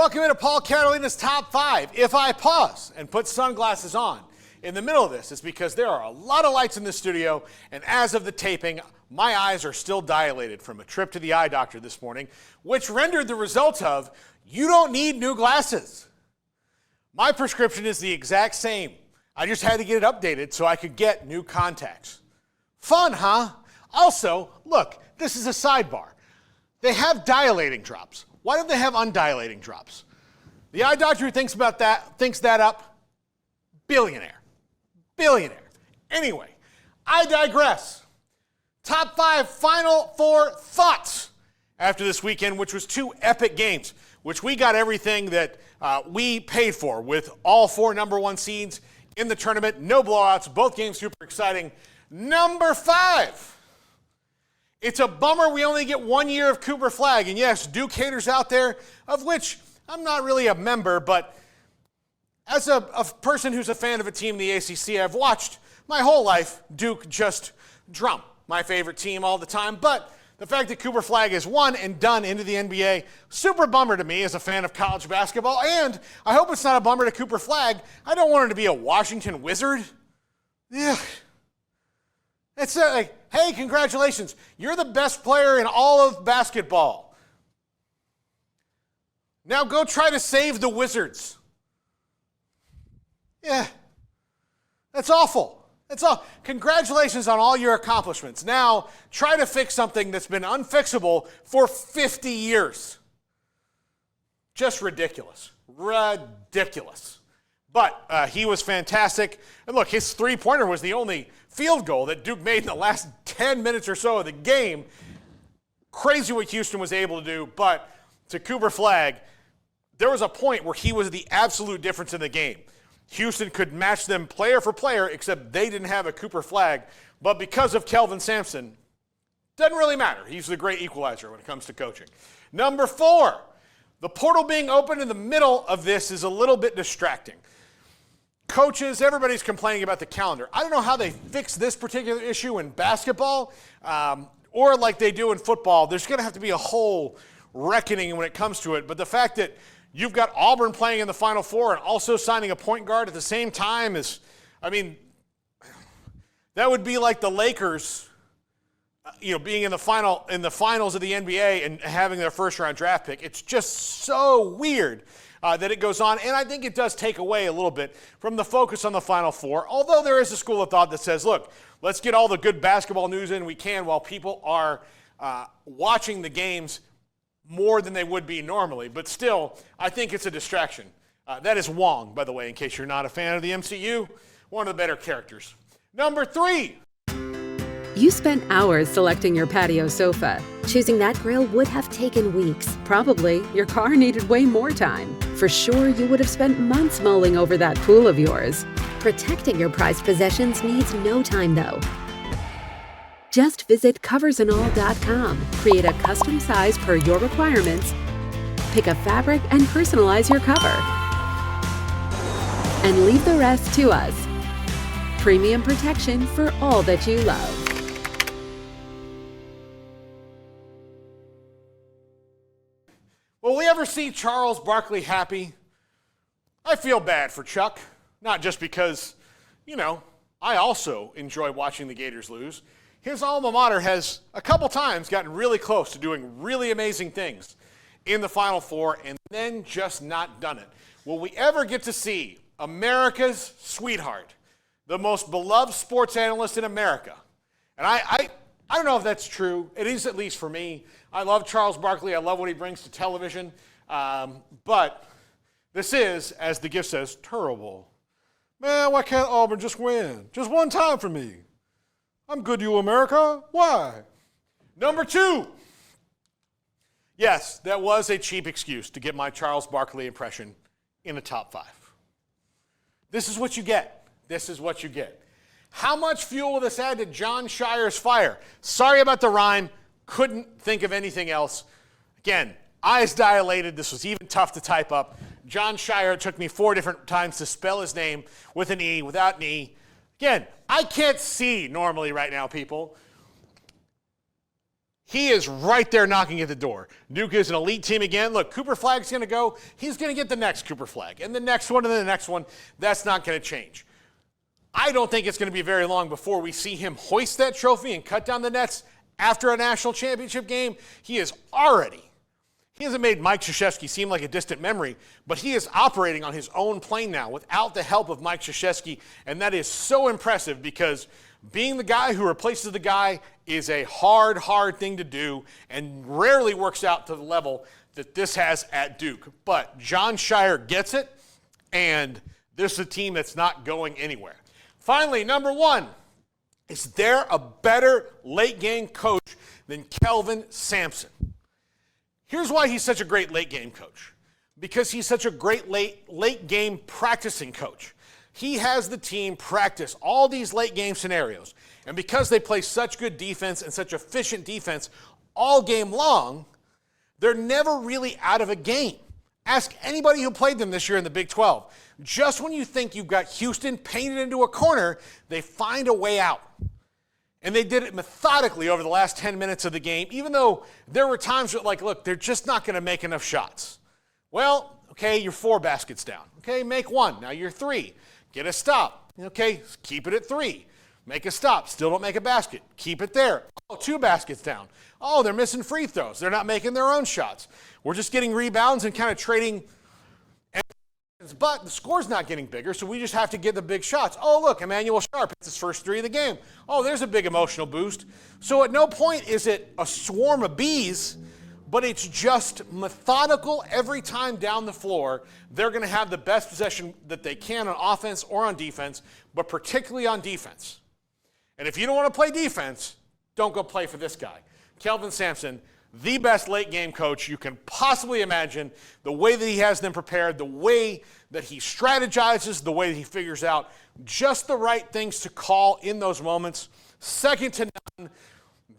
Welcome into Paul Catalina's Top 5. If I pause and put sunglasses on in the middle of this, it's because there are a lot of lights in the studio, and as of the taping, my eyes are still dilated from a trip to the eye doctor this morning, which rendered the result of, you don't need new glasses. My prescription is the exact same. I just had to get it updated so I could get new contacts. Fun, huh? Also, look, this is a sidebar. They have dilating drops. Why don't they have undilating drops? The eye doctor who thinks that up, billionaire. Billionaire. Anyway, I digress. Top 5 Final Four thoughts after this weekend, which was 2 epic games, which we got everything that we paid for with all 4 number 1 seeds in the tournament. No blowouts. Both games super exciting. Number 5. It's a bummer we only get 1 year of Cooper Flagg. And yes, Duke haters out there, of which I'm not really a member, but as a person who's a fan of a team in the ACC, I've watched my whole life Duke just drum my favorite team all the time. But the fact that Cooper Flagg is one and done into the NBA, super bummer to me as a fan of college basketball. And I hope it's not a bummer to Cooper Flagg. I don't want him to be a Washington Wizard. Yeah. It's like, hey, congratulations. You're the best player in all of basketball. Now go try to save the Wizards. Yeah. That's awful. That's all. Congratulations on all your accomplishments. Now try to fix something that's been unfixable for 50 years. Just ridiculous. Ridiculous. But he was fantastic. And look, his three-pointer was the only field goal that Duke made in the last 10 minutes or so of the game. Crazy what Houston was able to do. But to Cooper Flagg, there was a point where he was the absolute difference in the game. Houston could match them player for player, except they didn't have a Cooper Flagg. But because of Kelvin Sampson, doesn't really matter. He's the great equalizer when it comes to coaching. Number 4, the portal being open in the middle of this is a little bit distracting. Coaches, everybody's complaining about the calendar. I don't know how they fix this particular issue in basketball or like they do in football. There's going to have to be a whole reckoning when it comes to it. But the fact that you've got Auburn playing in the Final Four and also signing a point guard at the same time is, I mean, that would be like the Lakers, being in the finals of the NBA and having their first-round draft pick. It's just so weird that it goes on, and I think it does take away a little bit from the focus on the Final Four, although there is a school of thought that says, look, let's get all the good basketball news in we can while people are watching the games more than they would be normally. But still, I think it's a distraction. That is Wong, by the way, in case you're not a fan of the MCU, one of the better characters. Number 3. You spent hours selecting your patio sofa. Choosing that grill would have taken weeks. Probably your car needed way more time. For sure, you would have spent months mulling over that pool of yours. Protecting your prized possessions needs no time, though. Just visit coversandall.com, create a custom size per your requirements, pick a fabric, and personalize your cover. And leave the rest to us. Premium protection for all that you love. Will we ever see Charles Barkley happy? I feel bad for Chuck, not just because, I also enjoy watching the Gators lose. His alma mater has a couple times gotten really close to doing really amazing things in the Final Four and then just not done it. Will we ever get to see America's sweetheart, the most beloved sports analyst in America? And I don't know if that's true. It is, at least for me. I love Charles Barkley. I love what he brings to television. But this is, as the gift says, terrible. Man, why can't Auburn just win? Just one time for me. I'm good to you, America. Why? Number 2. Yes, that was a cheap excuse to get my Charles Barkley impression in the top 5. This is what you get. This is what you get. How much fuel will this add to Jon Scheyer's fire? Sorry about the rhyme. Couldn't think of anything else. Again, eyes dilated. This was even tough to type up. Jon Scheyer, it took me 4 different times to spell his name with an E, without an E. Again, I can't see normally right now, people. He is right there knocking at the door. Duke is an elite team again. Look, Cooper Flagg's going to go. He's going to get the next Cooper Flagg, and the next one, and the next one. That's not going to change. I don't think it's going to be very long before we see him hoist that trophy and cut down the nets after a national championship game. He hasn't made Mike Krzyzewski seem like a distant memory, but he is operating on his own plane now without the help of Mike Krzyzewski, and that is so impressive because being the guy who replaces the guy is a hard thing to do and rarely works out to the level that this has at Duke. But John Shire gets it, and this is a team that's not going anywhere. Finally, number one, is there a better late-game coach than Kelvin Sampson? Here's why he's such a great late-game coach. Because he's such a great late-game practicing coach. He has the team practice all these late-game scenarios. And because they play such good defense and such efficient defense all game long, they're never really out of a game. Ask anybody who played them this year in the Big 12. Just when you think you've got Houston painted into a corner, they find a way out. And they did it methodically over the last 10 minutes of the game, even though there were times where, like, look, they're just not going to make enough shots. Well, okay, you're 4 baskets down. Okay, make 1. Now you're 3. Get a stop. Okay, keep it at 3. Make a stop. Still don't make a basket. Keep it there. Oh, 2 baskets down. Oh, they're missing free throws. They're not making their own shots. We're just getting rebounds and kind of trading. But the score's not getting bigger, so we just have to get the big shots. Oh, look, Emmanuel Sharp hits his first 3 of the game. Oh, there's a big emotional boost. So at no point is it a swarm of bees, but it's just methodical every time down the floor. They're going to have the best possession that they can on offense or on defense, but particularly on defense. And if you don't want to play defense, don't go play for this guy. Kelvin Sampson, the best late-game coach you can possibly imagine, the way that he has them prepared, the way that he strategizes, the way that he figures out just the right things to call in those moments. Second to none.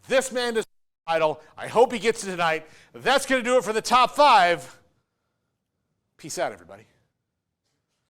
This man deserves the title. I hope he gets it tonight. That's going to do it for the top 5. Peace out, everybody.